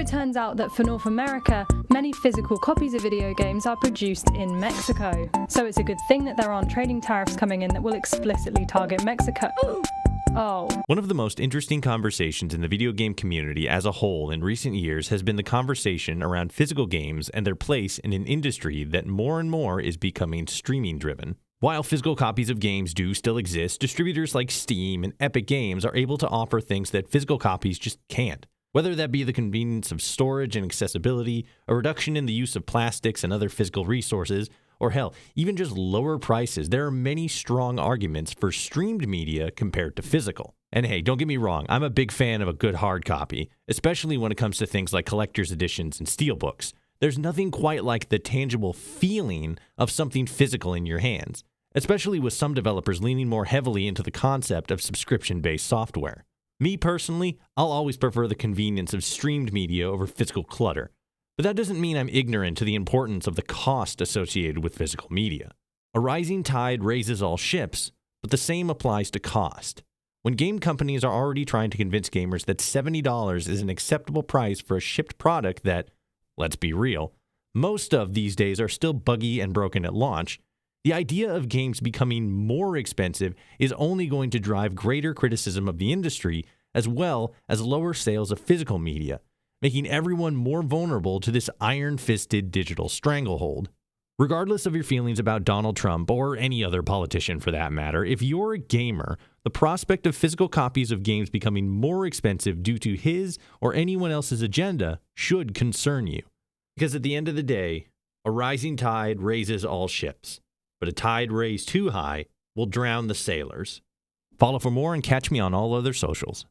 it turns out that for North America, many physical copies of video games are produced in Mexico. So it's a good thing that there aren't trading tariffs coming in that will explicitly target Mexico. Oh. One of the most interesting conversations in the video game community as a whole in recent years has been the conversation around physical games and their place in an industry that more and more is becoming streaming driven. While physical copies of games do still exist, distributors like Steam and Epic Games are able to offer things that physical copies just can't. Whether that be the convenience of storage and accessibility, a reduction in the use of plastics and other physical resources, or hell, even just lower prices, there are many strong arguments for streamed media compared to physical. And hey, don't get me wrong, I'm a big fan of a good hard copy, especially when it comes to things like collector's editions and steelbooks. There's nothing quite like the tangible feeling of something physical in your hands, especially with some developers leaning more heavily into the concept of subscription-based software. Me personally, I'll always prefer the convenience of streamed media over physical clutter. But that doesn't mean I'm ignorant to the importance of the cost associated with physical media. A rising tide raises all ships, but the same applies to cost. When game companies are already trying to convince gamers that $70 is an acceptable price for a shipped product that, let's be real, most of these days are still buggy and broken at launch, the idea of games becoming more expensive is only going to drive greater criticism of the industry as well as lower sales of physical media, making everyone more vulnerable to this iron-fisted digital stranglehold. Regardless of your feelings about Donald Trump or any other politician for that matter, if you're a gamer, the prospect of physical copies of games becoming more expensive due to his or anyone else's agenda should concern you. Because at the end of the day, a rising tide raises all ships, but a tide raised too high will drown the sailors. Follow for more and catch me on all other socials.